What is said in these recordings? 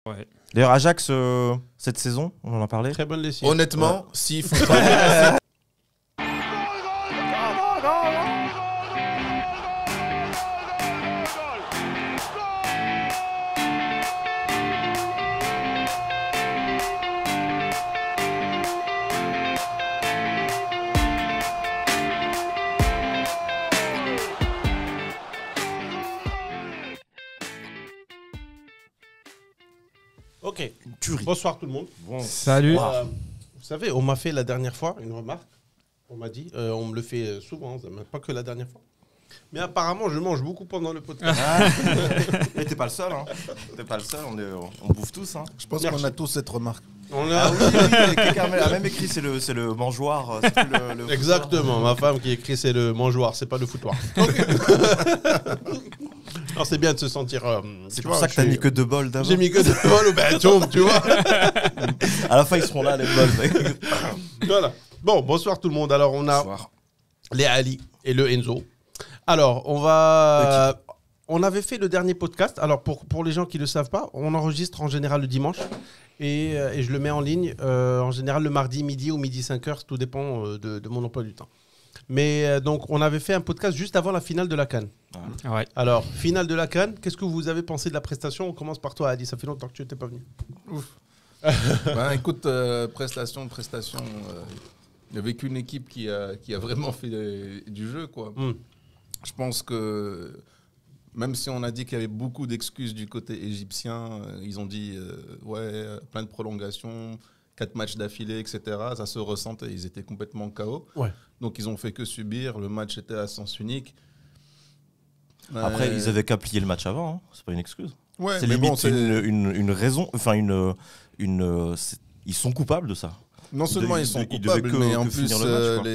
Ouais. D'ailleurs, Ajax, cette saison, on en a parlé. Très bonne lessive. Honnêtement, s'ils font pas... Ok. Tuerie. Bonsoir tout le monde. Salut. Vous savez, on m'a fait la dernière fois une remarque. On m'a dit, on me le fait souvent, pas que la dernière fois. Mais apparemment, je mange beaucoup pendant le podcast. Mais t'es pas le seul, hein. T'es pas le seul, on bouffe tous, hein. Je pense Merci. qu'on a tous cette remarque. On Ah a... oui, quelqu'un a même écrit, c'est le mangeoire. C'est plus le Exactement, ma femme qui écrit c'est le mangeoir, c'est pas le foutoir. Ok. Alors c'est bien de se sentir. C'est tu pour vois, ça que t'as mis que 2 bols d'avant. J'ai mis que 2 bols au bâton, tu vois. À la fin, ils seront là, les bols. Voilà. Bon, bonsoir tout le monde. Alors on a les Ali et le Enzo. Alors on avait fait le dernier podcast. Alors pour les gens qui ne le savent pas, on enregistre en général le dimanche et je le mets en ligne en général le mardi midi ou midi 5h, tout dépend de mon emploi du temps. Mais donc on avait fait un podcast juste avant la finale de la CAN. Ouais. Alors, finale de la CAN, qu'est-ce que vous avez pensé de la prestation? On commence par toi, Ali, ça fait longtemps que tu n'étais pas venu. Ben, écoute, prestation. Il n'y avait qu'une équipe qui a vraiment fait du jeu, quoi. Je pense que même si on a dit qu'il y avait beaucoup d'excuses du côté égyptien, ils ont dit plein de prolongations, 4 matchs d'affilée, etc. Ça se ressentait, ils étaient complètement KO. Ouais. Donc ils ont fait que subir, le match était à sens unique. Après, ils avaient qu'à plier le match avant, hein. C'est pas une excuse. Ouais, C'est mais limite bon, une raison, enfin ils sont coupables de ça. non seulement ils sont ils devaient coupables, que- mais en que plus finir le match, quoi.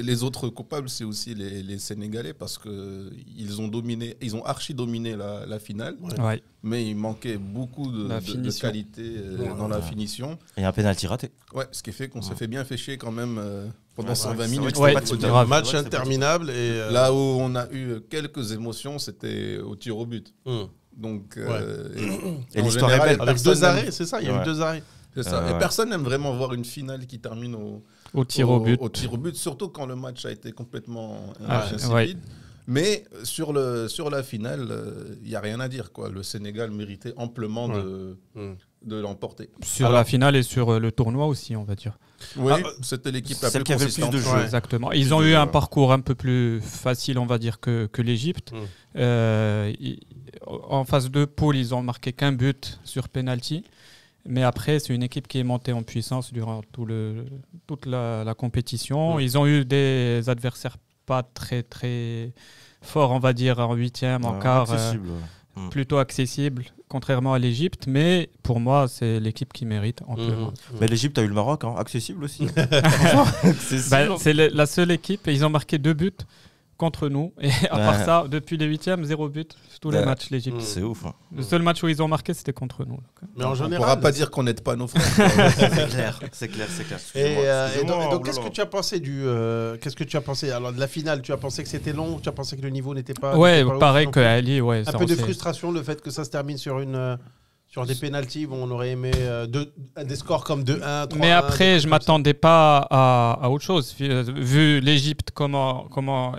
les autres coupables, c'est aussi les Sénégalais parce qu'ils ont archi dominé la finale, Ouais. mais il manquait beaucoup de finition. qualité dans la finition. Et un pénalty raté. Ouais, ce qui fait qu'on s'est fait bien fait chier quand même pendant Ouais, 120 c'est minutes. vrai Ouais, que C'est c'était un pas- match c'est vrai que c'est interminable. Et, Là où on a eu quelques émotions, c'était au tir au but. Donc, Et en l'histoire est général, belle. avec personne 2 n'aime- arrêts, c'est ça, il y a eu Ouais. 2 arrêts. C'est ça. Ouais. Et personne n'aime vraiment voir une finale qui termine Au tir au but. Au tir au but, surtout quand le match a été complètement insipide. ouais. Mais sur la finale, il n'y a rien à dire, quoi. Le Sénégal méritait amplement de l'emporter. Sur Alors- la finale et sur le tournoi aussi, on va dire. Oui, Ah, c'était l'équipe la celle plus qui avait le plus consistante. de jeux. Exactement. Ils ont eu un parcours un peu plus facile, on va dire, que l'Égypte. En phase de poule, ils ont marqué qu'un but sur penalty. Mais après, c'est une équipe qui est montée en puissance durant toute la compétition. Ils ont eu des adversaires pas très, très forts, on va dire, en huitième, en quart. Accessible. Plutôt accessible, contrairement à l'Égypte. Mais pour moi, c'est l'équipe qui mérite amplement. Mais l'Égypte a eu le Maroc, hein. Accessible aussi. C'est la seule équipe et ils ont marqué 2 buts contre nous. Et à part ça, depuis les huitièmes, 0 but sur tous les matchs, l'Égypte. C'est ouf. Hein. Le seul match où ils ont marqué, c'était contre nous. Mais en On ne général. pourra pas dire qu'on n'aide pas nos frères. C'est clair. Et donc, Excusez-moi, qu'est-ce que tu as pensé qu'est-ce que tu as pensé alors de la finale? Tu as pensé que c'était long? Tu as pensé que le niveau n'était pas? Ouais, n'était pas pareil ouf que non plus? Ali. Ouais, Un ça, peu on de sait. frustration, le fait que ça se termine sur des pénaltys. Bon, on aurait aimé des scores comme 2-1, 3-1. Mais après, je ne m'attendais pas à autre chose. Vu l'Égypte, comment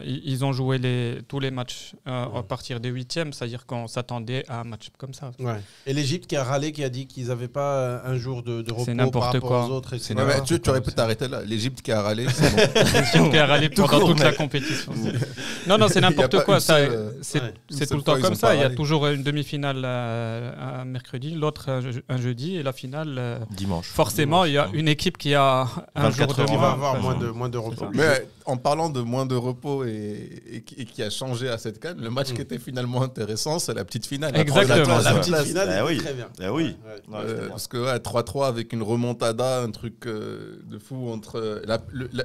ils ont joué tous les matchs à partir des huitièmes, c'est-à-dire qu'on s'attendait à un match comme ça. Ouais. Et l'Égypte qui a râlé, qui a dit qu'ils n'avaient pas un jour de repos C'est par n'importe rapport quoi. aux autres. etc. Ouais, mais tu aurais pu t'arrêter là. L'Égypte qui a râlé, c'est bon. L'Égypte qui a râlé pendant toute la compétition. Non, c'est Il y a n'importe pas quoi. une seule, C'est ouais. c'est Une tout le seule temps fois, ils comme ont ça. pas Il y a râlé. toujours une demi-finale un mercredi, l'autre un jeudi et la finale. Dimanche. Forcément, il y a une équipe qui a un jour 24 de heures Qui Ouais. va repos. avoir moins de repos. Mais en parlant de moins de repos et qui a changé à cette CAN, le match qui était finalement intéressant, c'est la petite finale. Exactement. La Ouais. petite finale Bah était oui. très bien. Eh oui. Ouais. Ouais, c'était bien. Parce que 3-3 avec une remontada, un truc de fou entre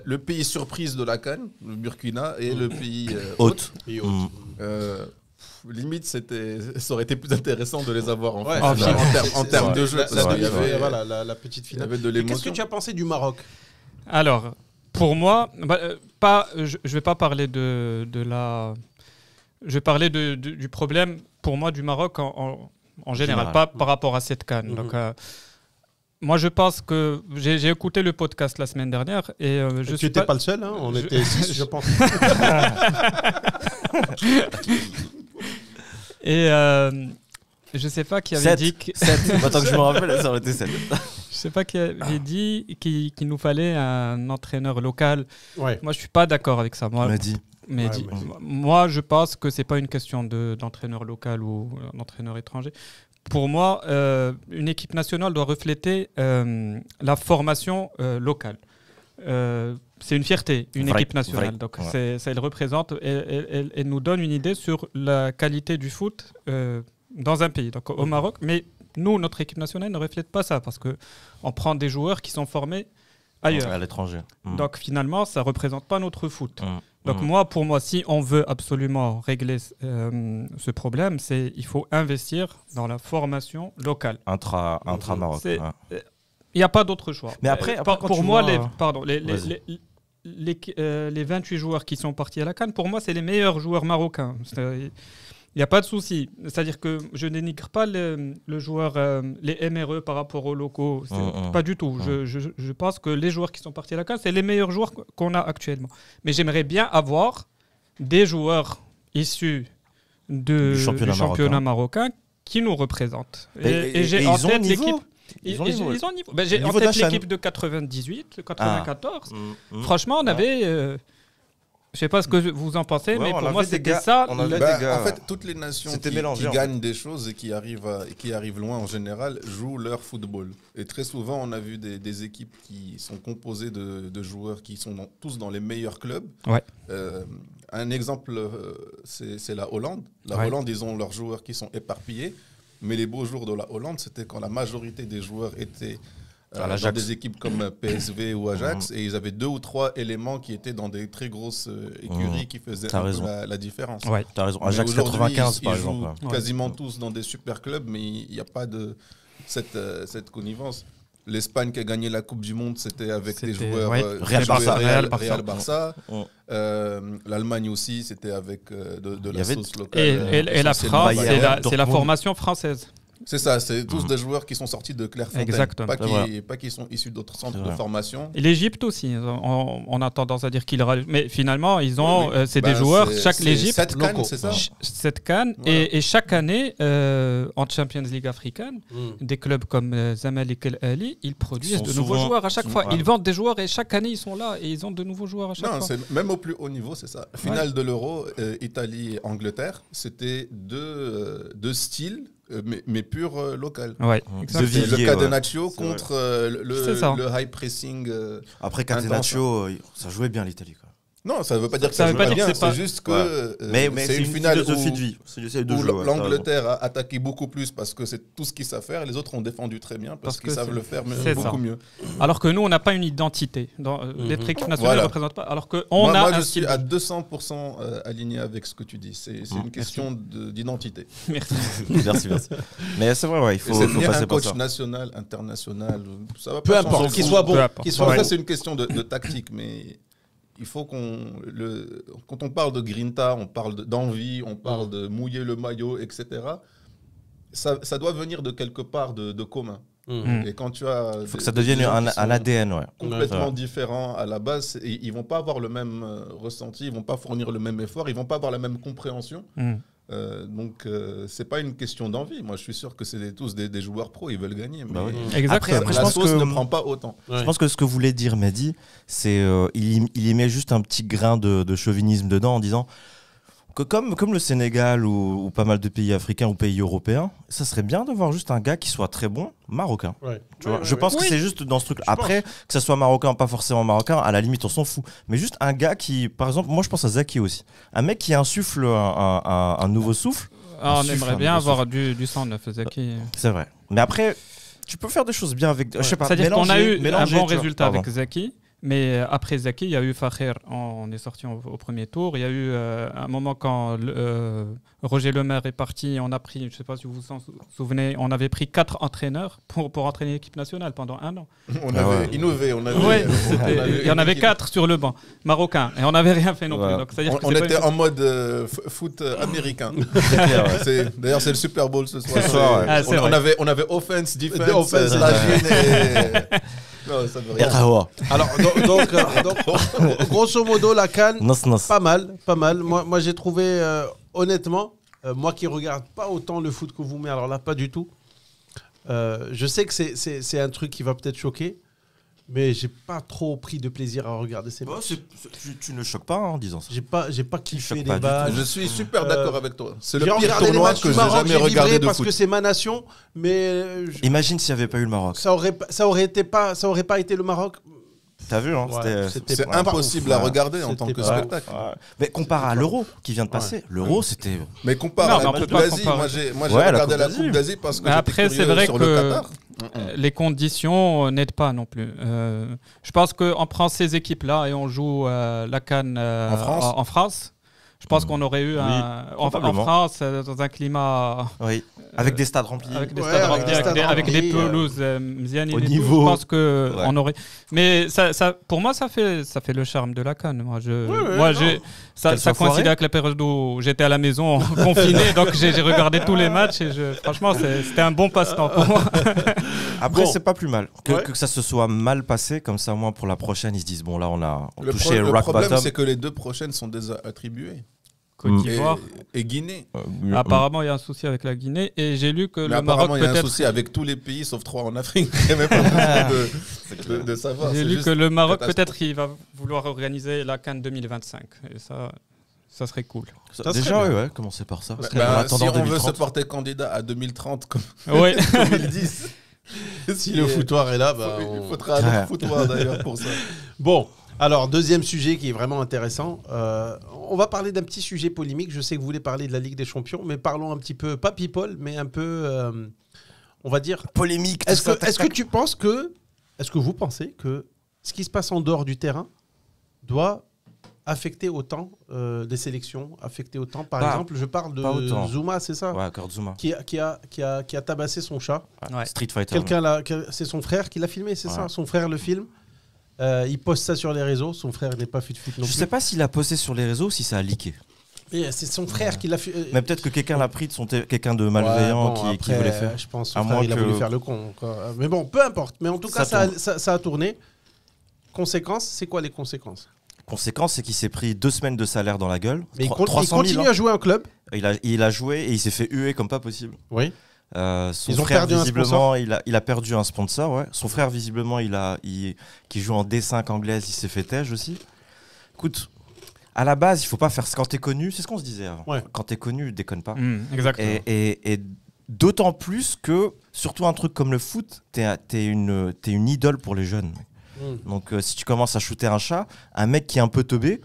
le pays surprise de la CAN, le Burkina, et le pays Haute. Et autres. limite, ça aurait été plus intéressant de les avoir en Ouais, finale, c'est en vrai. termes de La- jeu. la parce qu'il y demi- avait- voilà, la petite il y finale. avait de Et qu'est-ce que l'émotion. tu as pensé du Maroc? Alors, pour moi, je vais pas parler de la. Je vais parler du problème, pour moi, du Maroc en général, pas par rapport à cette CAN. Donc, moi, je pense que j'ai écouté le podcast la semaine dernière et tu n'étais pas le seul, hein, on était 6, je pense. Et je sais pas qui avait 7, dit que... 7. Tant que je me rappelle, ça aurait été 7. Je sais pas qui avait dit qu'il nous fallait un entraîneur local. Ouais. Moi, je suis pas d'accord avec ça. Moi, Mehdi. Moi, je pense que c'est pas une question d'entraîneur local ou d'entraîneur étranger. Pour moi, une équipe nationale doit refléter la formation locale. C'est une fierté, une équipe nationale. Donc, ça, elle représente, elle nous donne une idée sur la qualité du foot dans un pays, donc au Maroc. Mais nous, notre équipe nationale ne reflète pas ça parce qu'on prend des joueurs qui sont formés ailleurs. À l'étranger. Donc, finalement, ça ne représente pas notre foot. Donc pour moi, si on veut absolument régler ce problème, il faut investir dans la formation locale. Intra-Maroc. Il n'y a pas d'autre choix. Mais après pour moi, les 28 joueurs qui sont partis à la CAN, pour moi, c'est les meilleurs joueurs marocains. Il n'y a pas de souci. C'est-à-dire que je dénigre pas le joueur, les MRE par rapport aux locaux. Pas du tout. Je pense que les joueurs qui sont partis à la CAN, c'est les meilleurs joueurs qu'on a actuellement. Mais j'aimerais bien avoir des joueurs issus du championnat marocain qui nous représentent. Et j'ai en tête l'équipe. Ils ont niveau. J'ai en tête l'équipe de 98, 94. Franchement, on avait... Je sais pas ce que vous en pensez, mais pour moi, c'était ça. En fait, toutes les nations qui gagnent des choses et qui arrivent loin en général jouent leur football. Et très souvent, on a vu des équipes qui sont composées de joueurs qui sont tous dans les meilleurs clubs. Ouais. Un exemple, c'est la Hollande. Hollande, ils ont leurs joueurs qui sont éparpillés. Mais les beaux jours de la Hollande, c'était quand la majorité des joueurs étaient... dans des équipes comme PSV ou Ajax, et ils avaient 2 ou 3 éléments qui étaient dans des très grosses écuries qui faisaient un peu la différence. Ouais, t'as raison. Ajax 95 par exemple. Ils jouent quasiment tous dans des super clubs, mais il n'y a pas de cette connivence. L'Espagne qui a gagné la Coupe du Monde, c'était avec des joueurs Real Barça. L'Allemagne aussi, c'était avec de la sauce locale. Et la France, c'est la formation française. C'est ça, c'est tous des joueurs qui sont sortis de Clairefontaine, pas qui sont issus d'autres centres de formation. Et l'Égypte aussi, on a tendance à dire qu'ils rajoutent, mais finalement, ils ont, c'est des joueurs, l'Égypte, cette CAN, et chaque année, en Champions League africaine, des clubs comme Zamalek El Ahly, ils produisent de nouveaux joueurs à chaque fois. Ils vendent des joueurs et chaque année, ils sont là et ils ont de nouveaux joueurs à chaque fois. Même au plus haut niveau, c'est ça. Finale de l'Euro, Italie et Angleterre, c'était deux styles. Mais pur local. Ouais, c'est le Catenaccio contre le high pressing. Après Catenaccio, ça jouait bien l'Italie. Non, ça ne veut pas dire que ça joue pas bien, c'est juste que c'est une finale où l'Angleterre a attaqué beaucoup plus parce que c'est tout ce qu'ils savent faire et les autres ont défendu très bien parce qu'ils savent le faire beaucoup mieux. Alors que nous, on n'a pas une identité. Les équipes nationales ne représentent pas. Alors qu'on a je suis à 200% aligné avec ce que tu dis. C'est une question d'identité. Merci. Merci. Mais c'est vrai, il faut passer par ça. Un coach national, international, ça va pas. Peu importe, qu'il soit bon. Ça, c'est une question de tactique, mais... Il faut quand on parle de grinta, on parle d'envie, on parle de mouiller le maillot, etc. Ça doit venir de quelque part de commun. Et quand tu as... Il faut que ça devienne un ADN, complètement différent à la base. Ils ne vont pas avoir le même ressenti, ils ne vont pas fournir le même effort, ils ne vont pas avoir la même compréhension. Donc, c'est pas une question d'envie. Moi, je suis sûr que c'est tous des joueurs pros, ils veulent gagner. Mais Exactement. Après, la sauce ne prend pas autant. Je pense que ce que voulait dire Mehdi, c'est il y met juste un petit grain de chauvinisme dedans en disant que comme le Sénégal ou pas mal de pays africains ou pays européens, ça serait bien d'avoir juste un gars qui soit très bon marocain. Tu vois, je pense que c'est juste dans ce truc. Après, que ça soit marocain, pas forcément marocain, à la limite, on s'en fout. Mais juste un gars qui, par exemple, moi je pense à Zaki aussi. Un mec qui insuffle un nouveau souffle. On aimerait bien avoir du 109, Zaki. C'est vrai. Mais après, tu peux faire des choses bien avec. Je sais pas. C'est-à-dire qu'on a eu un bon résultat avec Zaki. Mais après Zaki, il y a eu Fakher, on est sorti au premier tour. Il y a eu un moment quand Roger Lemaire est parti, on a pris, je ne sais pas si vous vous en souvenez, on avait pris 4 entraîneurs pour entraîner l'équipe nationale pendant 1 an. On avait innové, il y en avait 4 sur le banc, marocains, et on n'avait rien fait non plus. Donc, on était en mode foot américain. D'ailleurs, c'est le Super Bowl ce soir. On avait offense, defense, non, ça alors, donc, grosso modo, la CAN, pas mal. Moi j'ai trouvé, honnêtement, moi qui regarde pas autant le foot que vous, mais alors là, pas du tout. Je sais que c'est un truc qui va peut-être choquer, mais j'ai pas trop pris de plaisir à regarder ces matchs. Tu ne choques pas en disant ça. J'ai pas kiffé les matchs. Je suis super d'accord avec toi. C'est le pire tournoi que j'ai jamais regardé de parce foot. que c'est ma nation, mais imagine s'il n'y avait pas eu le Maroc. Ça aurait pas été le Maroc. T'as vu, hein, c'est impossible à regarder en tant que spectacle. Mais comparé à l'Euro qui vient de passer, l'Euro c'était. Mais comparé à la Coupe d'Asie, moi j'ai regardé la Coupe d'Asie parce que après c'est vrai que les conditions n'aident pas non plus. Je pense qu'on prend ces équipes-là et on joue la CAN en France. Je pense qu'on aurait eu en France, dans un climat... Oui, avec des stades remplis. Avec des stades remplis, avec des pelouses au niveau. Je pense qu'on aurait... Mais pour moi, ça fait le charme de la CAN. Ça coïncide avec la période où j'étais à la maison confiné, donc j'ai regardé tous les matchs et franchement, c'était un bon passe-temps pour moi. Après, c'est pas plus mal. Que ça se soit mal passé, comme ça, au moins pour la prochaine, ils se disent, bon là, on a touché rock bottom. Le problème, c'est que les 2 prochaines sont déjà attribuées. Côte d'Ivoire et Guinée. Apparemment, il y a un souci avec la Guinée et j'ai lu que le Maroc apparemment, il y a un souci avec tous les pays sauf 3 en Afrique. Il n'y a même pas besoin de savoir. J'ai lu que le Maroc, peut-être, il va vouloir organiser la CAN 2025. Et ça serait cool. Déjà, commencer par ça. Si on veut se porter candidat à 2030 comme 2010. Si le foutoir est là, il faudra un foutoir d'ailleurs pour ça. Bon. Alors, deuxième sujet qui est vraiment intéressant. On va parler d'un petit sujet polémique. Je sais que vous voulez parler de la Ligue des Champions, mais parlons un petit peu, pas people, mais un peu, on va dire... Polémique. Est-ce que vous pensez que ce qui se passe en dehors du terrain doit affecter autant des sélections, affecter autant... Par exemple, je parle de Zouma, c'est ça ? Ouais, Kurt Zouma. Qui a tabassé son chat. Ouais. Street Fighter. C'est son frère qui l'a filmé, c'est ça ? Son frère le filme. Il poste ça sur les réseaux. Son frère n'est pas fut non plus. Je sais pas s'il a posté sur les réseaux ou si ça a leaké. C'est son frère qui l'a fait. Mais peut-être que quelqu'un l'a pris de quelqu'un de malveillant qui voulait faire. Je pense que son frère, il a voulu faire le con. Mais bon, peu importe. Mais en tout cas, ça a tourné. Conséquences, c'est quoi les conséquences ? Conséquence, c'est qu'il s'est pris 2 semaines de salaire dans la gueule. Mais il continue à jouer en club. Il a joué et il s'est fait huer comme pas possible. Oui. Son frère, visiblement, il a perdu un sponsor. Ouais. Son frère, visiblement, qui joue en D5 anglaise, il s'est fait têche aussi. Écoute, à la base, il faut pas faire ça. Quand t'es connu, c'est ce qu'on se disait avant. Ouais. Quand t'es connu, déconne pas. Exactement. Et d'autant plus que, surtout un truc comme le foot, t'es une idole pour les jeunes. Donc, si tu commences à shooter un chat, un mec qui est un peu teubé,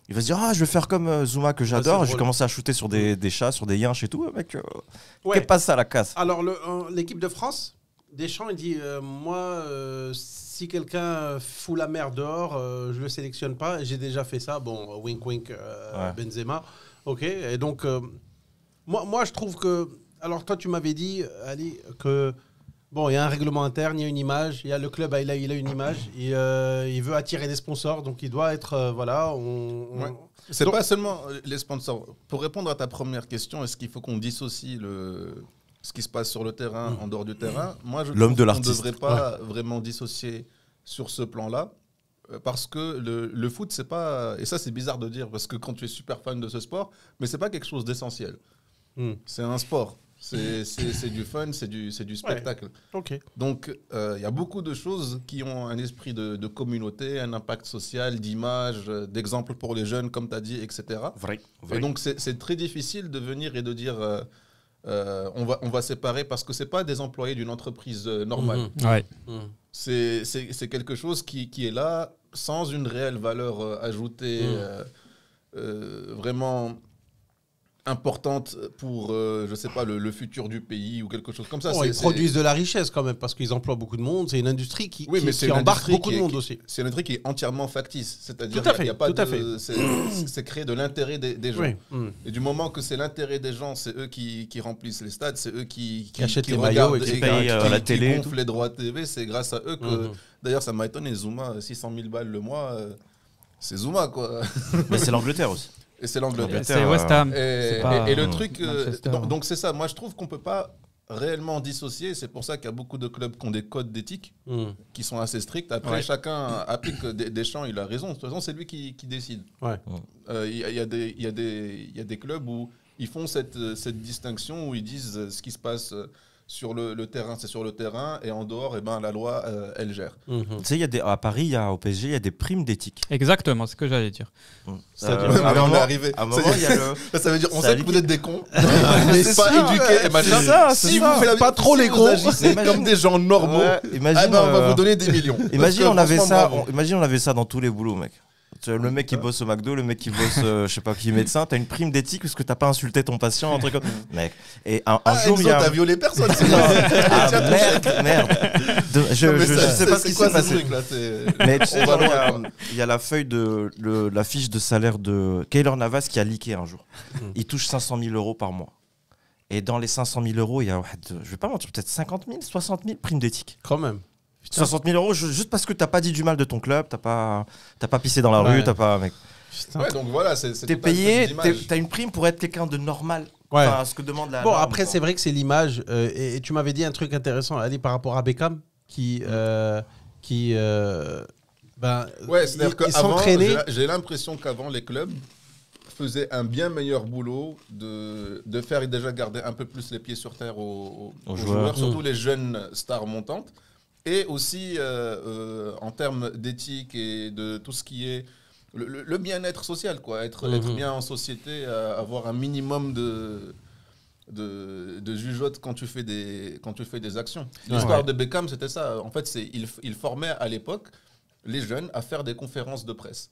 il va se dire, je vais faire comme Zouma que j'adore, je vais commencer à shooter sur des chats, sur des yinches et tout, mec. Qu'est-ce passe ça à la casse ? Alors, l'équipe de France, Deschamps, il dit, moi, si quelqu'un fout la merde dehors, je le sélectionne pas. J'ai déjà fait ça. Bon, wink wink, Benzema. Ok. Et donc, moi, je trouve que, alors toi, tu m'avais dit, Ali, que bon, il y a un règlement interne, il y a une image, il y a le club, il a une image, et, il veut attirer des sponsors, donc il doit être, C'est pas seulement les sponsors. Pour répondre à ta première question, est-ce qu'il faut qu'on dissocie ce qui se passe sur le terrain en dehors du terrain ? Moi, je trouve qu'on ne devrait pas vraiment dissocier sur ce plan-là, parce que le foot, c'est pas... Et ça, c'est bizarre de dire, parce que quand tu es super fan de ce sport, mais c'est pas quelque chose d'essentiel. C'est un sport. C'est du fun, c'est du spectacle. Ouais. Okay. Donc, il y a beaucoup de choses qui ont un esprit de communauté, un impact social, d'image, d'exemple pour les jeunes, comme tu as dit, etc. Vrai. Et donc, c'est très difficile de venir et de dire on va séparer parce que ce n'est pas des employés d'une entreprise normale. C'est quelque chose qui est là sans une réelle valeur ajoutée vraiment importante pour, je sais pas, le futur du pays ou quelque chose comme ça. Ils produisent de la richesse quand même parce qu'ils emploient beaucoup de monde. C'est une industrie qui embarque beaucoup de monde aussi. C'est une industrie qui est entièrement factice. C'est-à-dire qu'il n'y a pas de... C'est créer de l'intérêt des gens. Oui. Et du moment que c'est l'intérêt des gens, c'est eux qui remplissent les stades, c'est eux qui achètent les maillots, qui payent la télé. Qui gonflent les droits TV. C'est grâce à eux que... D'ailleurs, ça m'a étonné. Zouma, 600 000 balles le mois, c'est Zouma, quoi. Mais c'est l'Angleterre aussi. Et c'est l'Angleterre. C'est West Ham. Et le truc, donc c'est ça. Moi, je trouve qu'on peut pas réellement dissocier. C'est pour ça qu'il y a beaucoup de clubs qui ont des codes d'éthique qui sont assez stricts. Après, chacun applique Deschamps, il a raison. De toute façon, c'est lui qui décide. Il y a des clubs où ils font cette distinction, où ils disent ce qui se passe sur le terrain, c'est sur le terrain, et en dehors, la loi, elle gère. Tu sais, à Paris, au PSG, il y a des primes d'éthique. Exactement, c'est ce que j'allais dire. C'est-à-dire, on est arrivé. À un moment, il y a ça veut dire, on sait que vous êtes des cons, vous n'êtes pas éduqués et machin. Si vous ne faites pas trop les cons, comme des gens normaux, on va vous donner des millions. Imagine, on avait ça dans tous les boulots, mec. Le mec qui bosse au McDo, le mec qui bosse, je sais pas qui est médecin, t'as une prime d'éthique parce que t'as pas insulté ton patient, un truc comme mec. Et un jour, t'as violé personne. Merde. Je sais pas ce qui s'est passé. Mais tu sais, il y a la feuille la fiche de salaire de Keylor Navas qui a leaké un jour. Il touche 500 000 euros par mois. Et dans les 500 000 euros, il y a, je vais pas mentir, peut-être 50 000, 60 000 primes d'éthique. Quand même. 60 000 euros juste parce que t'as pas dit du mal de ton club, t'as pas pissé dans la rue, t'as pas, mec. Ouais, donc voilà, c'est t'es payé, t'as une prime pour être quelqu'un de normal. Ouais. Enfin, ce que demande la. Bon, après, c'est vrai que c'est l'image. Et tu m'avais dit un truc intéressant, Ali, par rapport à Beckham, qui c'est-à-dire qu'avant, j'ai l'impression qu'avant, les clubs faisaient un bien meilleur boulot de faire déjà garder un peu plus les pieds sur terre aux joueurs, surtout les jeunes stars montantes. Et aussi, en termes d'éthique et de tout ce qui est le bien-être social, quoi. Être bien en société, avoir un minimum de jugeote quand tu fais des actions. L'histoire de Beckham, c'était ça. En fait, il formait à l'époque les jeunes à faire des conférences de presse.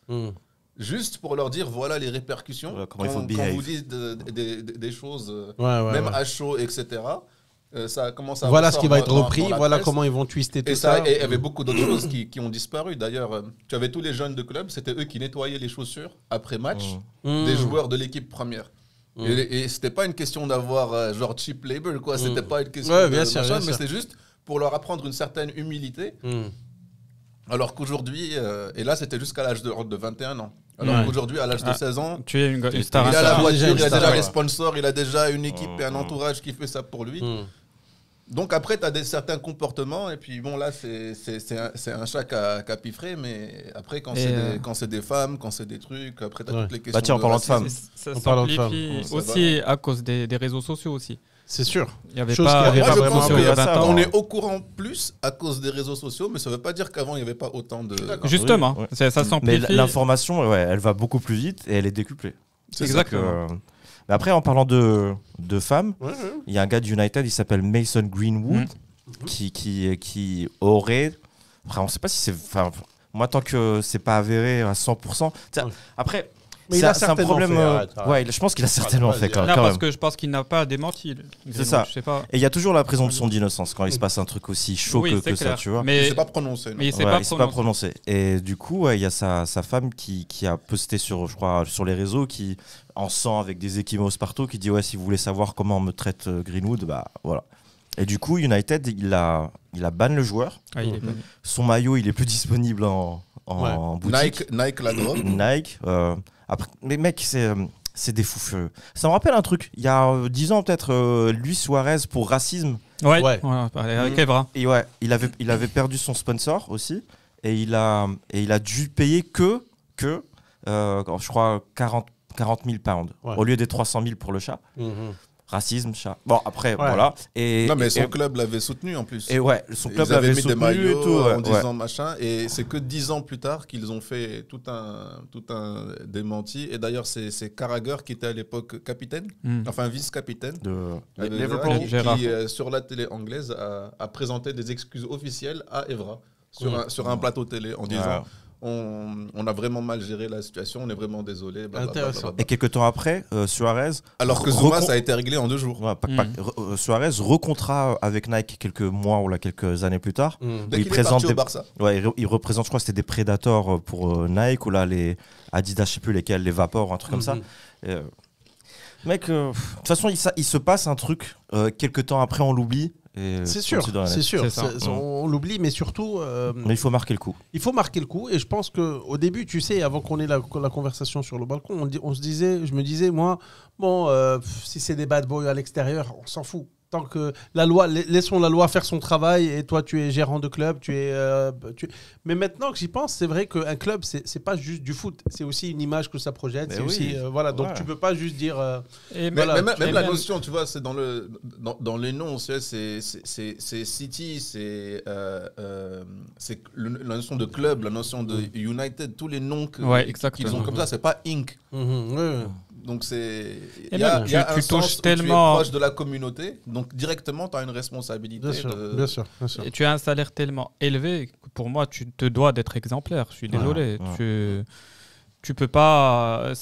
Juste pour leur dire, voilà les répercussions. Comment il faut quand vous dites des choses, même à chaud, etc., ça commence à voilà ce qui va être repris, voilà presse. Comment ils vont twister tout ça. Et il y avait beaucoup d'autres choses qui ont disparu. D'ailleurs, tu avais tous les jeunes de club, c'était eux qui nettoyaient les chaussures après match des joueurs de l'équipe première. Et c'était pas une question d'avoir genre cheap labor, quoi. C'était pas une question de machin, mais c'était juste pour leur apprendre une certaine humilité. Alors qu'aujourd'hui, et là c'était jusqu'à l'âge de 21 ans. Alors qu'aujourd'hui, à l'âge de 16 ans, tu es une star. Il a la voiture, il a déjà les sponsors, il a déjà une équipe et un entourage qui fait ça pour lui. Donc après, tu as certains comportements, et puis bon, là, c'est un chat qui a piffré, mais après, quand c'est des femmes, quand c'est des trucs, après, tu as toutes les questions. Bah tiens, en parlant de femmes. Ça s'amplifie aussi à cause des réseaux sociaux aussi. C'est sûr. Il y avait pas vraiment on est au courant plus à cause des réseaux sociaux, mais ça ne veut pas dire qu'avant, il n'y avait pas autant de... Justement, ça s'amplifie. Mais l'information, elle va beaucoup plus vite et elle est décuplée. C'est exactement. Mais après, en parlant de femmes, il y a un gars de United, il s'appelle Mason Greenwood, qui aurait... Après, on ne sait pas si c'est... Enfin, moi, tant que c'est pas avéré à 100%... Après... Mais il a certainement problème. Fait, je pense qu'il a certainement fait quand même. Parce que je pense qu'il n'a pas démenti. C'est ça. Je sais pas. Et il y a toujours la présomption d'innocence quand il se passe un truc aussi chaud que ça, tu vois. Mais il ne s'est pas prononcé. Mais il s'est pas prononcé. Et du coup, il y a sa femme qui a posté sur les réseaux, qui en sang avec des échymoses partout, qui dit si vous voulez savoir comment me traite Greenwood, bah voilà. Et du coup, United, il a ban le joueur. Son maillot, il est plus disponible en boutique. Nike la drogue. Nike. Après, mais mec, c'est des fous furieux. Ça me rappelle un truc. Il y a 10 ans peut-être, Luis Suarez pour racisme. Avec Evra. Et il avait perdu son sponsor aussi. Et il a dû payer que je crois 40 000 pounds au lieu des 300 000 pour le chat. Racisme, chat. Bon, après, voilà. Non, mais son club l'avait soutenu en plus. Et son club l'avait mis des maillots et tout, en disant machin. Et c'est que 10 ans plus tard qu'ils ont fait tout un démenti. Et d'ailleurs, c'est Carragher qui était à l'époque capitaine, enfin vice-capitaine de Liverpool, qui, sur la télé anglaise, a présenté des excuses officielles à Evra sur un plateau télé en disant on a vraiment mal géré la situation, on est vraiment désolé. Intéressant. Et quelques temps après, Suarez. Alors que Zuma, ça a été réglé en 2 jours. Ouais, Suarez recontra avec Nike quelques mois ou là, quelques années plus tard. Dès qu'il est parti au Barça. Ouais, il représente, je crois que c'était des Predators pour Nike ou là les Adidas, je sais plus lesquels, les Vapor, un truc comme ça. Mec, de toute façon, il se passe un truc, quelques temps après, on l'oublie. C'est sûr. On l'oublie, mais surtout. Mais il faut marquer le coup. Il faut marquer le coup, et je pense qu'au début, tu sais, avant qu'on ait la conversation sur le balcon, je me disais, moi, bon, si c'est des bad boys à l'extérieur, on s'en fout. Tant que la loi, laissons la loi faire son travail, et toi tu es gérant de club, mais maintenant que j'y pense, c'est vrai qu'un club c'est pas juste du foot, c'est aussi une image que ça projette, c'est aussi voilà, donc tu peux pas juste dire même la notion, tu vois, c'est dans les noms, c'est City, c'est la notion de club, la notion de United, tous les noms qu'ils ont comme ça, c'est pas Inc. Donc il y a un sens où tu es proche de la communauté, donc directement tu as une responsabilité. Bien sûr. Et tu as un salaire tellement élevé que pour moi tu te dois d'être exemplaire. Je suis désolé. Tu peux pas.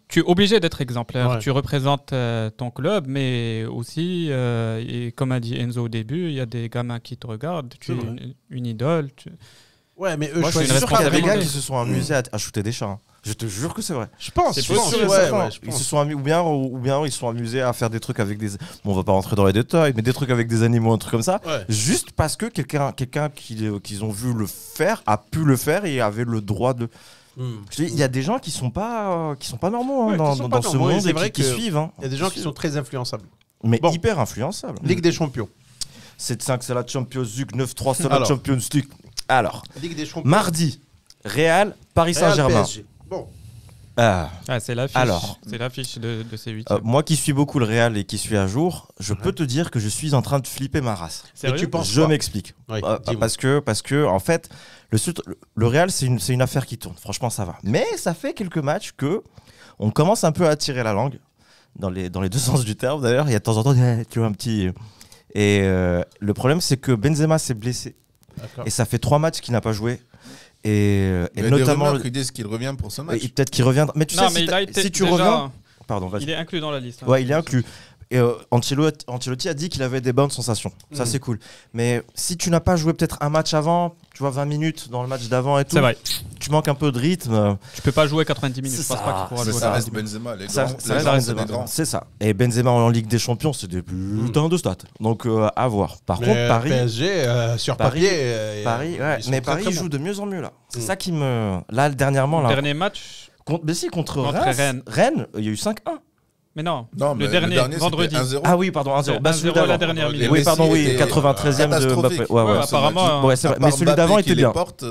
Tu es obligé d'être exemplaire. Ouais. Tu représentes ton club, mais aussi, et comme a dit Enzo au début, il y a des gamins qui te regardent. Tu es une idole. Ouais, mais eux, moi, je suis sûr qu'il y a des gars qui se sont amusés à shooter des chats. Je te jure que c'est vrai. Je pense. Ils se sont ou bien ils se sont amusés à faire des trucs avec des. Bon, on va pas rentrer dans les détails, mais des trucs avec des animaux, un truc comme ça. Ouais. Juste parce que quelqu'un qu'ils ont vu le faire a pu le faire et avait le droit de. Il y a des gens qui sont pas normaux dans ce monde et qui suivent. Il y a des gens qui sont très influençables. Mais hyper influençables. Ligue des Champions. 7-5, c'est la Champions League. 9-3, c'est la Champions League. Alors, Ligue des Champions. Mardi, Real, Paris Saint-Germain. Bon. C'est l'affiche. Alors, c'est l'affiche de ces 8e. Moi qui suis beaucoup le Real et qui suis à jour, je peux te dire que je suis en train de flipper ma race. Sérieux ? Tu penses Je m'explique. Oui, parce que en fait, le Real c'est une affaire qui tourne. Franchement, ça va. Mais ça fait quelques matchs que on commence un peu à tirer la langue dans les deux sens du terme. D'ailleurs, il y a de temps en temps, tu vois, un petit. Et le problème, c'est que Benzema s'est blessé. Et ça fait 3 matchs qu'il n'a pas joué. Et notamment. Ils disent qu'il revient pour ce match. Peut-être qu'il reviendra. Mais tu sais, si tu reviens. Pardon, il est inclus dans la liste. Ouais, il est inclus. Et Ancelotti a dit qu'il avait des bonnes sensations. Ça, c'est cool. Mais si tu n'as pas joué peut-être un match avant, tu vois, 20 minutes dans le match d'avant et tout, tu manques un peu de rythme. Tu peux pas jouer 90 minutes. Je pense pas qu'il pourra jouer. Ça reste Benzema. C'est ça. Et Benzema en Ligue des Champions, c'est des putains de stats. Donc, à voir. Par contre, Paris. PSG, sur papier. Paris, mais Paris joue de mieux en mieux là. C'est ça qui me. Là, dernièrement. Le dernier match. Contre Rennes. Rennes, il y a eu 5-1. Mais non, le dernier vendredi. Ah oui, pardon, 1-0. 1-0 la dernière minute. Oui, pardon, 93e de Mbappé. Ouais, apparemment. Ouais, c'est vrai. Mais celui d'avant était bien. Porte,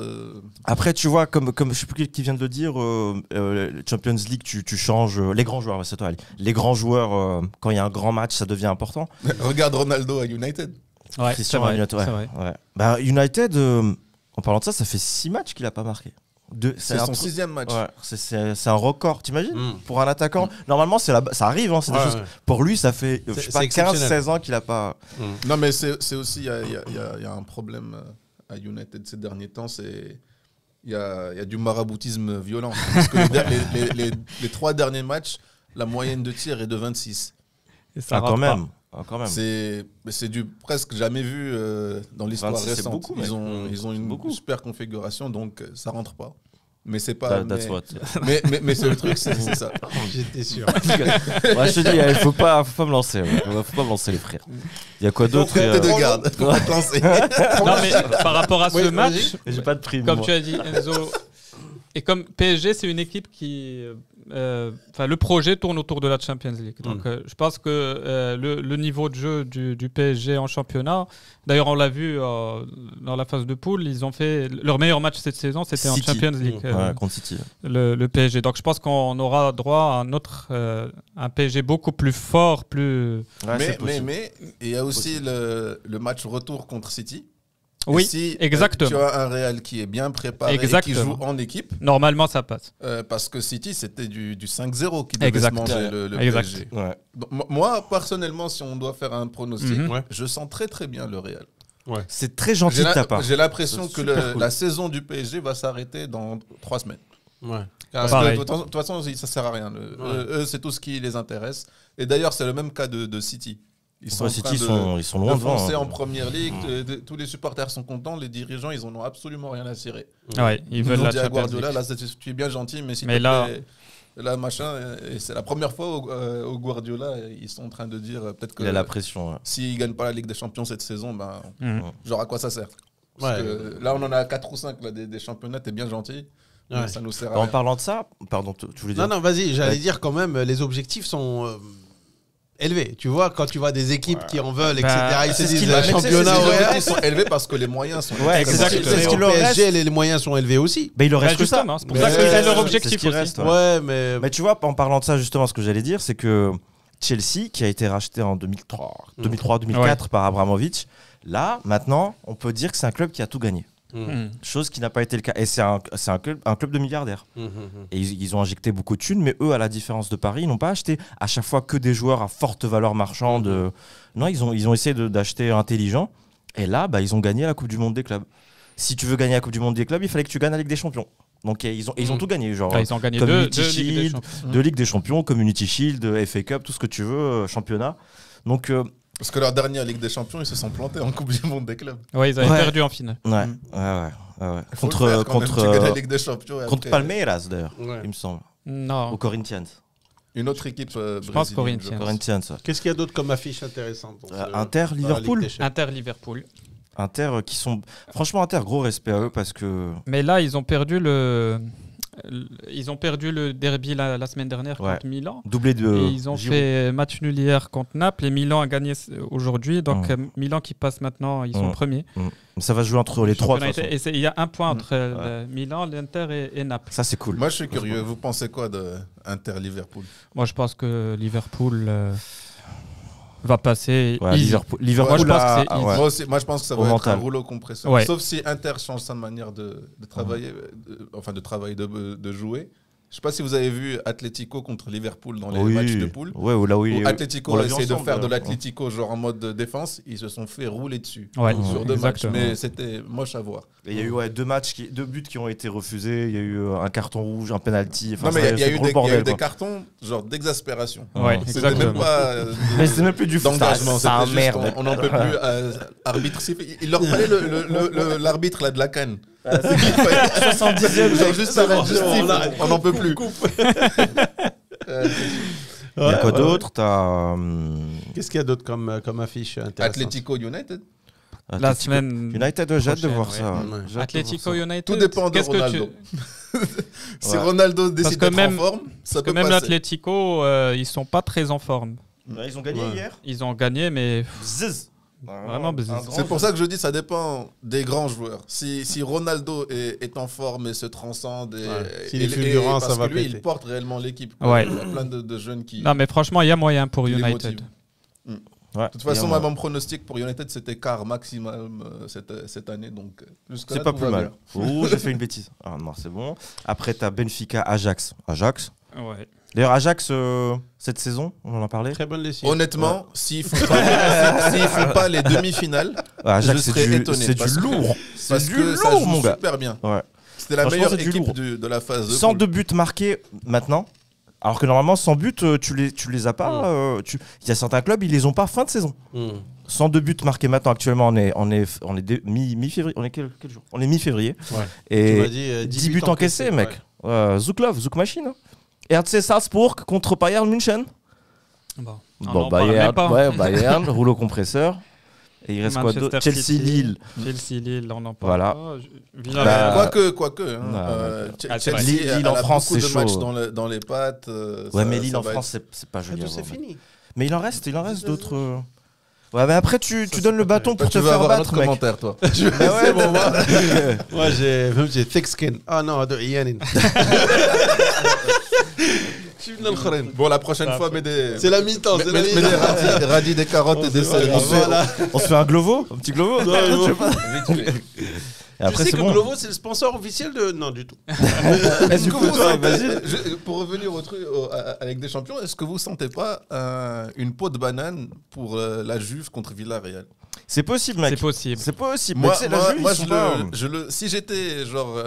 Après, tu vois, comme je sais plus qui vient de le dire, Champions League, tu changes les grands joueurs. C'est toi, Ali. Les grands joueurs, quand il y a un grand match, ça devient important. Regarde Ronaldo à United. Ouais, c'est vrai. Bah, United, en parlant de ça, ça fait 6 matchs qu'il a pas marqué. C'est son 6e match. Ouais, c'est un record, t'imagines pour un attaquant. Normalement, ça arrive. Hein, pour lui, ça fait 15-16 ans qu'il a pas. Non, mais c'est aussi, il y a un problème à United ces derniers temps. Il y a du maraboutisme violent. Parce que les 3 derniers matchs, la moyenne de tir est de 26. Et ça quand même. C'est du presque jamais vu dans l'histoire récente. Beaucoup, ils ont une super configuration, donc ça rentre pas. Mais c'est pas. Mais c'est le truc, c'est ça. J'étais sûr. Je te dis, il faut pas me lancer. Faut pas me lancer, les frères. Il y a quoi d'autre de garde. Faut pas te lancer. Non, mais par rapport à ce match, j'ai pas de prime. Comme tu as dit, Enzo, et comme PSG, c'est une équipe qui. Le projet tourne autour de la Champions League. Donc, je pense que le niveau de jeu du PSG en championnat, d'ailleurs, on l'a vu dans la phase de poule, ils ont fait leur meilleur match cette saison, c'était en Champions League. Contre City. Le PSG. Donc, je pense qu'on aura droit à un PSG beaucoup plus fort, plus. Mais il y a aussi le match retour contre City. Oui, si, exactement. Tu as un Real qui est bien préparé et qui joue en équipe. Normalement, ça passe. Parce que City, c'était du 5-0 qui devait se manger le PSG. Ouais. Donc, moi, personnellement, si on doit faire un pronostic, je sens très très bien le Real. Ouais. C'est très gentil de ta part. J'ai l'impression C'est que super cool. la saison du PSG va s'arrêter dans 3 semaines. Ouais. Parce Pareil. que de toute façon, ça sert à rien. Eux, c'est tout ce qui les intéresse. Et d'ailleurs, c'est le même cas de City. Ils sont, City, en train ils sont loin de devant. foncer hein. en première ligue. Tous les supporters sont contents. Les dirigeants, ils en ont absolument rien à cirer. Ouais, ils veulent Ils ont la dit à Champions Guardiola, League. là, tu es bien gentil, mais si Mais là- là, machin, et c'est la première fois au Guardiola, ils sont en train de dire peut-être que Il a la pression. ouais. s'ils ne gagnent pas la Ligue des Champions cette saison, ben, Mhm. genre à quoi ça sert? Parce Ouais. que là, on en a 4 ou 5 là, des championnats, t'es bien gentil, mais Ouais. ça nous sert à En rien. parlant de ça, pardon, tu voulais dire Non, vas-y, j'allais Ouais. dire quand même, les objectifs sont élevés. Tu vois, quand tu vois des équipes qui en veulent, etc., ils se c'est ce disent qu'il le a- mais championnat c'est- au Les Real. objectifs sont élevés parce que les moyens sont Ouais, très exact. élevés. C'est ce qu'il leur PSG, les moyens sont élevés aussi. Bah, il leur reste que ça. Justement, c'est pour Mais ça qu'ils c'est- aient leur c'est objectif ce qui aussi. reste. Ouais, mais. Mais tu vois, en parlant de ça, justement, ce que j'allais dire, c'est que Chelsea, qui a été racheté en 2003-2004 par Abramovich, là, maintenant, on peut dire que c'est un club qui a tout gagné. Mhm. Chose qui n'a pas été le cas. Et c'est un club de milliardaires. Et ils ont injecté beaucoup de thunes, mais eux, à la différence de Paris, ils n'ont pas acheté à chaque fois que des joueurs à forte valeur marchande. Non, ils ont essayé d'acheter intelligent. Et là, bah, ils ont gagné la Coupe du Monde des clubs. Si tu veux gagner la Coupe du Monde des clubs, il fallait que tu gagnes la Ligue des Champions. Donc ils ont tout gagné. Genre, Ah, ils ont gagné Community deux Ligues des Shield, Champions. de Ligue des Champions, Community Shield, FA Cup, tout ce que tu veux, championnat. Donc, Parce que leur dernière Ligue des Champions, ils se sont plantés en Coupe du Monde des clubs. Ouais, ils avaient Ouais. perdu en finale. ouais. Faut le faire quand même, tu gagnes la Ligue des Champions. et Contre après, Palmeiras, d'ailleurs, Ouais. il me semble. Non. Au Corinthians. Une autre équipe pense brésilienne. Corinthians. Corinthians. Ouais. Qu'est-ce qu'il y a d'autre comme affiche intéressante dans ce- Inter, dans la Liverpool. Ligue des Champions? Inter-Liverpool. Inter qui sont. Franchement, Inter, gros respect à eux parce que. Mais là, ils ont perdu le derby la semaine dernière Ouais. contre Milan. Doublé de. Et ils ont Giroud. fait match nul hier contre Naples et Milan a gagné aujourd'hui. Donc Mm. Milan qui passe maintenant, ils sont Mm. premiers. Ça va se jouer entre les trois. de toute façon. Et il y a un point entre Milan, l'Inter et Naples. Ça, c'est cool. Moi, je suis curieux. Vous pensez quoi de Inter-Liverpool? Moi, je pense que Liverpool va passer. Ouais, easy. Liverpool, Moi, je pense là, que c'est easy. ouais. Moi, aussi, moi, je pense que ça Au va être mental. un rouleau compresseur. Ouais. Sauf si Inter change sa manière de travailler, de jouer. Je sais pas si vous avez vu Atlético contre Liverpool dans les Oui. matchs de poule. Ouais, là où il Où est. Atlético on a l'a vu essayé de ensemble, faire de d'ailleurs. l'Atlético genre en mode défense. Ils se sont fait rouler dessus Ouais, sur 2 matchs. exactement. Mais c'était moche à voir. Et il y a eu deux buts qui ont été refusés. Il y a eu un carton rouge, un penalty. Enfin, Non, mais il y a eu gros des, il y a bordel, eu des quoi. cartons genre d'exaspération. Ouais, C'était exactement. même pas Mais c'est même plus du foot. d'engagement. C'est un C'était juste, merde. on n'en peut plus. Arbitre siffle. Il leur fallait l'arbitre là de la canne. 70e, Genre juste arrête, juste siffle. On n'en peut plus. Il y a quoi d'autre T'as. Qu'est-ce qu'il y a d'autre comme affiche intéressante? Atlético United. La semaine. United, j'ai hâte de prochaine, voir ouais. ça. Ouais. J'ai hâte de voir Atlético ça. United. Tout dépend de Qu'est-ce que Ronaldo. Si Ouais. Ronaldo décide que d'être en même- forme, ça Parce que peut même passer. l'Atlético, ils sont pas très en forme. Ouais, ils ont gagné Ouais. hier. Ils ont gagné, mais Ziz. Vraiment, Un bzzz. grand C'est pour ça que je dis ça dépend des grands joueurs. Si Ronaldo est en forme et se transcende, S'il est fulgurant, parce ça va que lui, péter. il porte réellement l'équipe. quoi. Ouais. Il y a plein de jeunes qui. non, mais franchement, il y a moyen pour qui les United. motivent. Ouais. De toute façon, Et moi, mon pronostic pour United, c'était quart maximum cette année. Donc, jusque-là, C'est pas tout plus va mal. Oh, j'ai fait une bêtise. Ah non, c'est bon. Après, t'as Benfica, Ajax. Ouais. D'ailleurs, Ajax, cette saison, on en a parlé. Très bonne bien. lessive. Honnêtement, s'ils font pas les demi-finales, Ajax, je c'est serais du, étonné, c'est parce du que- lourd. parce C'est que du ça lourd, joue mon gars. super bien. Ouais. C'était la Franchement, meilleure c'est du équipe lourd. de la phase de 102 poule. buts marqués maintenant. Alors que normalement, 100 buts, tu les as pas. Il y a certains clubs, ils les ont pas fin de saison. 102 buts marqués maintenant. Actuellement, on est mi-février. On est quel jour? On est mi-février. Ouais. Tu Et m'as dit, 10 buts encaissés, mec. Zouk Machine. RC Salzbourg contre Bayern München. Bon, Bon, Bayern, rouleau compresseur. Et il reste quoi d'autre? Manchester Chelsea, City, Lille. Chelsea, Lille, on en parle Voilà. pas. Bah, Quoique. Hein. Ah, c'est vrai. Chelsea, Lille elle en a France, beaucoup c'est de chaud. matchs dans les pattes. Ouais, mais Lille en France, c'est pas joli. à C'est voir. fini. Mais il en reste d'autres. Ouais, mais après, tu donnes le bâton pour te tu vas faire avoir un battre, autre mec. commentaire, toi. Mais ouais, bon, Moi, j'ai thick skin. Ah non, de Yanin. Bon, la prochaine fois, mets des. C'est la mi-temps. Mets des radis, des carottes et des céleri. On se fait un glovo? Un petit glovo? Je sais pas. Et après, sais c'est que bon. Glovo, c'est le sponsor officiel de. Non, du tout. Est-ce que vous toi, sentez- pour revenir au truc avec des champions, est-ce que vous sentez pas une peau de banane pour la Juve contre Villarreal? C'est possible, mec. C'est possible. C'est possible. Moi, Mais tu sais, la Juve, moi, ils sont pas- si j'étais genre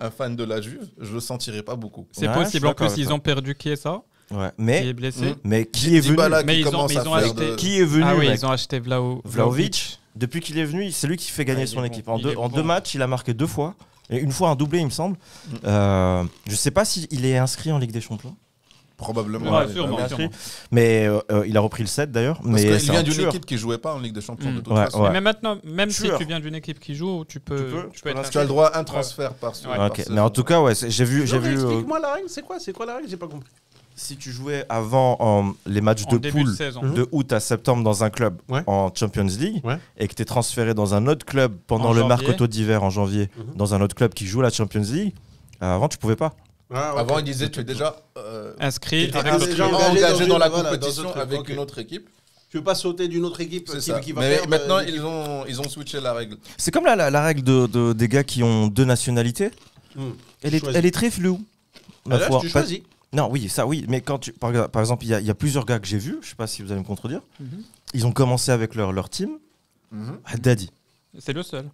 un fan de la Juve, je le sentirais pas beaucoup. C'est Ouais, je suis possible. En d'accord plus, avec ils toi. ont perdu Chiesa, Ouais. qui Mais est blessé. qui est venu Dybala Mais qui ils ont- commence mais à ils ont faire acheté- de- Qui est venu, Ah oui, mec ils ont acheté Vlahovic. Depuis qu'il est venu, c'est lui qui fait gagner Ouais, il son est équipe. bon. En Il est deux bon. matchs, il a marqué 2 fois. Et une fois un doublé, il me semble. Je sais pas s'il est inscrit en Ligue des Champions. Probablement. Ouais, Ouais, sûrement. Il est inscrit. Mais il a repris le 7 d'ailleurs. Parce Mais qu'il c'est vient un d'une tueur. équipe qui jouait pas en Ligue des Champions de toute Ouais, façon. ouais. Mais maintenant, même si Tueur. tu viens d'une équipe qui joue, tu peux être Tu as le droit à un transfert par Ouais. par Ok, saison. mais en tout cas, ouais, j'ai vu. Explique-moi la règle, c'est quoi la règle? J'ai pas compris. Si tu jouais avant les matchs en de début de poule saison. de août à septembre dans un club Ouais. en Champions League Ouais. et que tu es transféré dans un autre club pendant En le janvier. mercato d'hiver en janvier, dans un autre club qui joue la Champions League, avant tu pouvais pas. Ah, ok. Avant, il disait tu es déjà Inscrit T'étais avec déjà l'autre déjà club. engagé dans la dans une- voilà, compétition dans un truc, avec ok. une autre équipe. Tu veux pas sauter d'une autre équipe C'est qui ça. va Mais perdre, maintenant, l'équipe. ils ont switché la règle. C'est comme la règle des gars qui ont 2 nationalités. Hmm. Elle est, Choisis. elle est très floue. ma Là, foi. tu choisis. Non, oui, ça oui. Mais quand tu, par exemple, il y a plusieurs gars que j'ai vus, je sais pas si vous allez me contredire, Mhm. ils ont commencé avec leur team. Daddy. C'est le seul.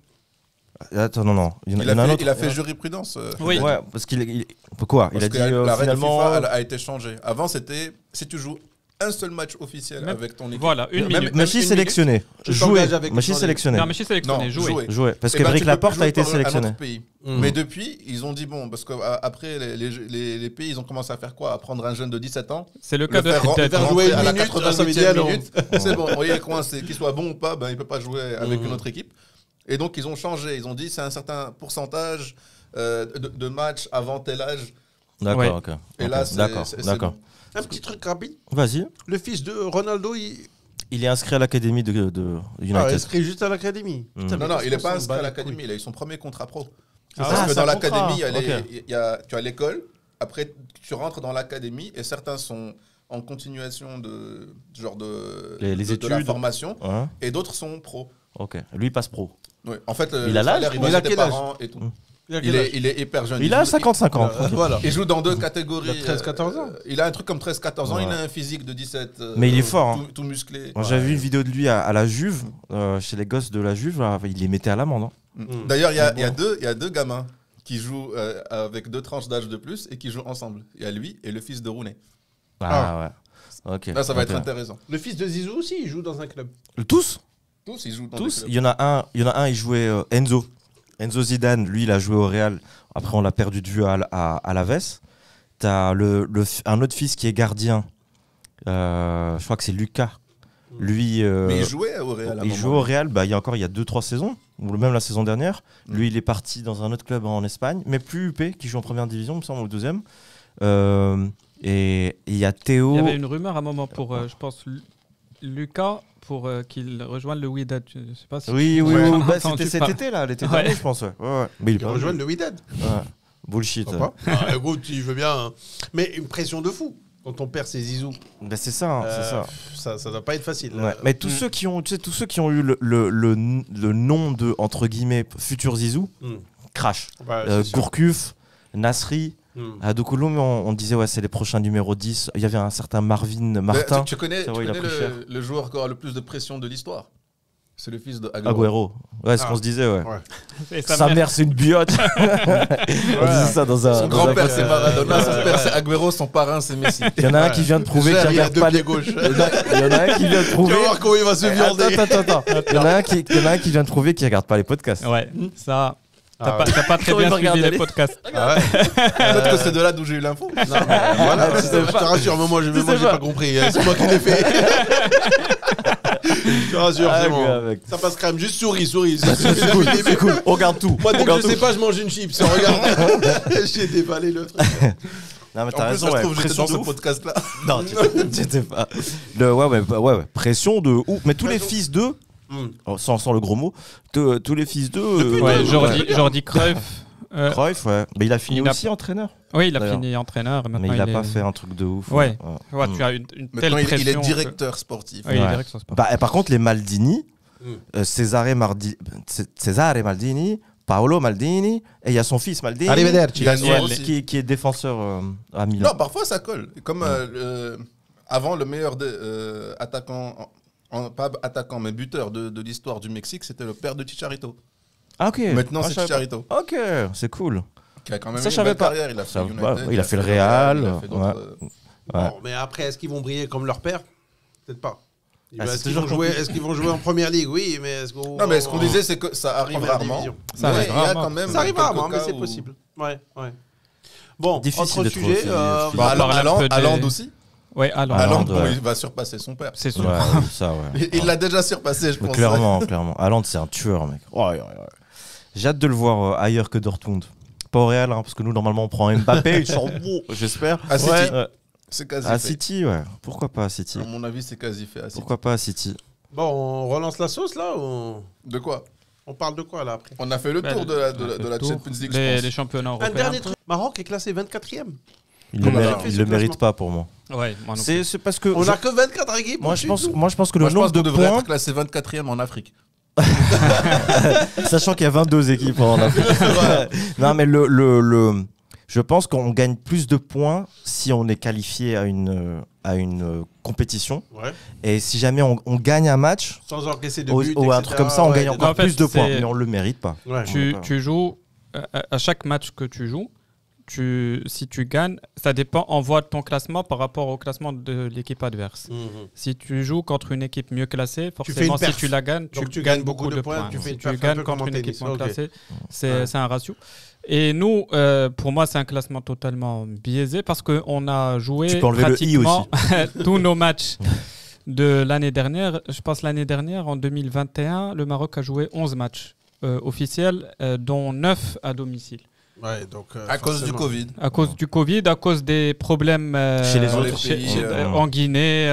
Attends, non. Il y en Il a un a autre. fait jurisprudence. Oui. Ouais, parce pourquoi il Parce a que dit la règle finalement. FIFA a été changée. Avant, c'était si tu joues un seul match officiel Même- avec ton équipe. Voilà, une Même- minute. Machi une sélectionné. Tu Jouer. t'engages avec Machi ton- sélectionné. Non, mais je suis sélectionné, Non, jouer. jouer. Jouer. Parce Eh que ben, Brick tu peux Laporte plus a été jouer pour un sélectionné. autre pays. Mhm. Mais depuis, ils ont dit bon, parce qu'après, les pays, ils ont commencé à faire quoi? À prendre un jeune de 17 ans, C'est le cas le de faire Haddad. faire jouer rentrer à la une minute, 88e ça veut dire minute. C'est bon, vous voyez, coincé. Qu'il soit bon ou pas, ben, il peut pas jouer avec Mhm. une autre équipe. Et donc, ils ont changé. Ils ont dit c'est un certain pourcentage de matchs avant tel âge. D'accord, Ouais. ok. Et Ok, là, c'est d'accord, c'est d'accord. bon. Un petit truc rapide. Vas-y. Le fils de Ronaldo, Il est inscrit à l'académie de United. inscrit juste à l'académie. Mhm. Putain, mais Non, il n'est qu'est-ce pas qu'on inscrit s'en à bat les l'académie. couilles. Il a eu son premier contrat pro. Ah, Parce que c'est dans un l'académie, contrat. tu as l'école. Après, tu rentres dans l'académie et certains sont en continuation de Les de la études. formation Ouais. et d'autres sont pro. Ok. Lui, il passe pro. Ouais. En fait, Il le a l'âge, salaire, je il crois. va Il a des quel âge parents et tout. Il a Il quel âge est hyper jeune. Il a joue- 55 ans. Voilà. Il joue dans 2 catégories. Il a 13-14 ans. Il a un truc comme 13-14 ans. Ouais. Il a un physique de 17. Mais il est fort, hein. Tout musclé. Moi, j'avais vu une vidéo de lui à la Juve, chez les gosses de la Juve. Là, il les mettait à l'amende. Hein. Mm. D'ailleurs, il y a Bon. deux gamins qui jouent avec 2 tranches d'âge de plus et qui jouent ensemble. Il y a lui et le fils de Rooney. Ah ouais. Ok. Là, ça va Ok. être intéressant. Le fils de Zizou aussi, il joue dans un club. Tous. Tous, ils jouent dans Tous. des Il y en a un, il jouait Enzo Zidane. Lui, il a joué au Real. Après, on l'a perdu de vue à l'Aves. T'as un autre fils qui est gardien. Je crois que c'est Lucas. Lui. Mais il jouait au Real. à un Il moment. joue au Real, il y a 2-3 saisons, ou même la saison dernière. Lui, il est parti dans un autre club en Espagne, mais plus UP, qui joue en première division, il me semble, ou deuxième. Et il y a Théo. Il y avait une rumeur à un moment pour, je pense, Lucas, pour qu'il rejoigne le Wydad. Je sais pas si Oui, tu oui, en as bah, entendu c'était cet parler. été, là, l'été Ouais. dernier, je pense. Ouais. Ouais. Mais il est Il pas rejoint venu. le Wydad. Ouais. Bullshit. Pourquoi pas écoute, je veux bien. Hein. Mais une pression de fou quand on perd ses Zizou. Bah, c'est ça, c'est ça. Ça doit pas être facile. Ouais. Mais tous ceux qui ont, tu sais, tous ceux qui ont eu le nom de entre guillemets futur Zizou, crash. Ouais, c'est sûr. Gourcuff, Nasri, à Dokouloum, on disait ouais c'est les prochains numéro 10. Il y avait un certain Marvin Martin. Tu connais, Ça va, il a pris cher. le joueur qui aura le plus de pression de l'histoire? C'est le fils de Agüero. Agüero. Ouais, c'est ce qu'on se disait, ouais. Et Sa mère, c'est une biote. On disait ça dans un. Son dans un grand-père, podcast. c'est Maradona. Son père, c'est Agüero. Son parrain, c'est Messi. Il y en a un qui vient de prouver qu'il Il a regarde deux pas pieds les. gauche. Il y en a un qui vient de Tu prouver. vas voir comment il va se viander. Attends. Il y en a un qui vient de prouver qu'il regarde pas les podcasts. Ouais, ça. Ah T'as pas très Comment il bien va suivi regarder les podcasts. Ah ouais. Peut-être que c'est de là d'où j'ai eu l'info. Non, mais voilà, tu sais je te pas. rassure, mais moi, Tu j'ai sais pas pas. compris. C'est moi qui l'ai fait. Je te rassure, Ah, c'est gars, bon. mec. Ça passe quand même. Juste souris. C'est cool, c'est cool. On regarde tout. Moi, dès On que regarde je sais tout. pas, je mange une chips. Regarde. J'ai déballé le truc. Non, mais En t'as plus, raison, ça se ouais. trouve, j'étais Pression dans de ce ouf. podcast-là. Non, tu étais pas. Ouais. Pression de ouf. Mais tous les fils d'eux, sans le gros mot, tous les fils d'eux. Ouais, Jordi Cruyff. Cruyff, ouais. Mais il a fini Il a- aussi entraîneur. Oui, il a D'ailleurs. fini entraîneur. Mais Maintenant, il a est- pas fait un truc de ouf. Ouais. Ouais, tu as une telle Maintenant, pression. il est que- directeur sportif. Ouais, il est Ouais. directeur sport. Par contre, les Maldini, Cesare Maldini, Paolo Maldini, et il y a son fils Maldini, Arrivederci. qui est défenseur à Milan. Non, parfois ça colle. Comme avant, le meilleur attaquant, pas attaquant, mais buteur de l'histoire du Mexique, c'était le père de Chicharito. Ah, ok. Maintenant, Ah, c'est je savais Chicharito. pas. Ok, c'est cool. Qui a quand même Ça, eu je une savais belle pas. carrière. Il a fait Ça, United, ouais, il a fait le Real, il a fait d'autres, ouais. Bon, mais après, est-ce qu'ils vont briller comme leur père? Peut-être pas. Ah, c'est Est-ce qu'ils toujours vont jouer en première ligue? Oui, mais est-ce qu'on. Non, mais ce qu'on disait, c'est que ça arrive Première rarement. division. Ça Mais arrive il y a rarement. quand même Ça arrive quelques rarement, mais cas c'est où- possible. Ouais. Bon, Difficile autre de sujet. trouver aussi, Bah, Haaland, parler un peu des- Haaland aussi. Ouais, alors. Haaland, Haaland, bon, ouais. il va surpasser son père. C'est sûr. Ouais, ça, ouais. Il l'a déjà surpassé, je Mais pense. clairement. Haaland, c'est un tueur, mec. Ouais. J'ai hâte de le voir ailleurs que Dortmund. Pas au Real, hein, parce que nous, normalement, on prend Mbappé, il sort bon, j'espère. À City. Ouais. C'est quasi À fait. City, ouais. Pourquoi pas à City À mon avis, c'est quasi fait à City. Pourquoi pas à City Bon, on relance la sauce là ou De quoi? on parle de quoi là après? On a fait le tour de la Tour. Champions League, je Les pense. championnats Un européens. dernier truc. Maroc est classé 24e. Il Comment le, on a mérite- fait il ce le mérite classement pas pour moi. Ouais, moi non C'est parce que. On je- a que 24 équipes. moi, je pense que le Moi, je pense nombre qu'on de devrait points, être classé 24e en Afrique. sachant qu'il y a 22 équipes en Afrique. Non, mais je pense qu'on gagne plus de points si on est qualifié à une compétition. Ouais. Et si jamais on gagne un match, Sans encaisser de ou but, un etc. truc comme ça, on Ouais, gagne encore en fait, plus de points. c'est- Mais on le mérite pas. Ouais. Tu joues à chaque match que tu joues. Si tu gagnes, ça dépend. On voit ton classement par rapport au classement de l'équipe adverse. Mhm. Si tu joues contre une équipe mieux classée, fais une forcément, si perf. tu la gagnes, Donc tu gagnes gagnes beaucoup de points, tu fais Si une perf tu un gagnes peu contre comme une en équipe tennis. moins Ok. classée, Ouais. c'est un ratio. Et nous, pour moi, c'est un classement totalement biaisé parce qu'on a joué Tu peux enlever le i pratiquement tous nos matchs de l'année dernière. Je pense l'année dernière, en 2021, le Maroc a joué 11 matchs officiels, dont 9 à domicile. Ouais, donc, À cause du forcément. Covid. À cause du Covid, à cause des problèmes Chez les Dans autres les pays, en Guinée.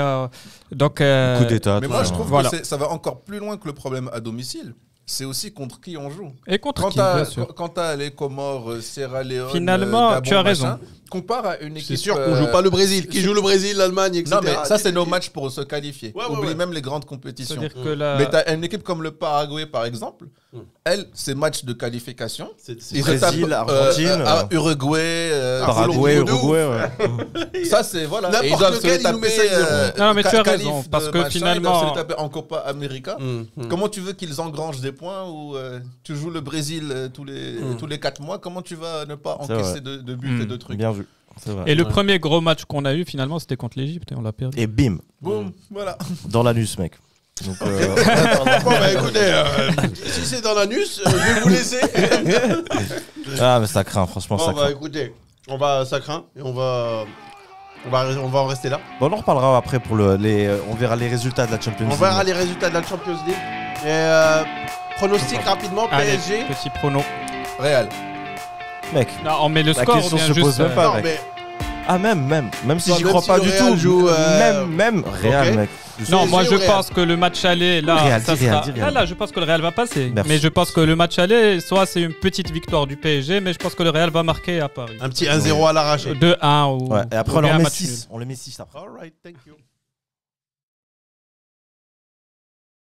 Donc, coup d'État. Mais tout moi, ça. je trouve Voilà. que ça va encore plus loin que le problème à domicile. C'est aussi contre qui on joue. Et contre Quand qui, bien t'as sûr. quand t'as les Comores, Sierra Leone, Finalement, Gabon, tu as machin, raison. compare à une équipe. C'est sûr qu'on joue pas le Brésil. Qui joue le Brésil, l'Allemagne, etc. Non, mais ça, c'est nos matchs pour se qualifier. Ouais, ouais, Oublie ouais. même les grandes compétitions. C'est-à-dire que là, Mais t'as une équipe comme le Paraguay, par exemple. Elle, c'est match de qualification. Ils Brésil, se tapent, Argentine, Uruguay, Paraguay, Colombie, Uruguay, ouais. Ça, c'est voilà. N'importe Et ils doivent lequel, se ils nous mettent taper. 5-0. Non, mais tu as qualif raison, de parce que machin, finalement- ils doivent se les taper en Copa América. Mhm. Comment tu veux qu'ils engrangent des points ou tu joues le Brésil tous les 4 mois? Comment tu vas ne pas C'est encaisser vrai. de buts et de trucs? Bien vu. C'est vrai. Et le Ouais. premier gros match qu'on a eu, finalement, c'était contre l'Égypte et on l'a perdu. Et bim, Boum, voilà. dans l'anus, mec. Donc, Bon, bah écoutez, si c'est dans l'anus, je vais vous laisser. ah, mais ça craint, franchement, Bon, ça bah craint. écoutez, ça craint et on va en rester là. Bon, on en reparlera après pour on verra les résultats de la Champions On League. verra les résultats de la Champions League. Et pronostic rapidement, Allez, PSG. petit prono. Réal. Mec, Non, on met le la score question ou bien se juste, pose même pas, Non, mec. mais Ah, même si Toi, j'y même crois si pas le du Real tout. joue, Même Real, ok. mec. Non, moi je PSG ou Real? pense que le match aller, là, Real, ça dis Real, sera... dis Real. Là, je pense que le Real va passer. Merci. Mais je pense que le match aller, soit c'est une petite victoire du PSG, mais je pense que le Real va marquer à Paris. un petit 1-0 à l'arraché. 2-1 ou, Ouais, et après, ou on bien leur un met match 6. nul. On les met 6 après. All right, thank you.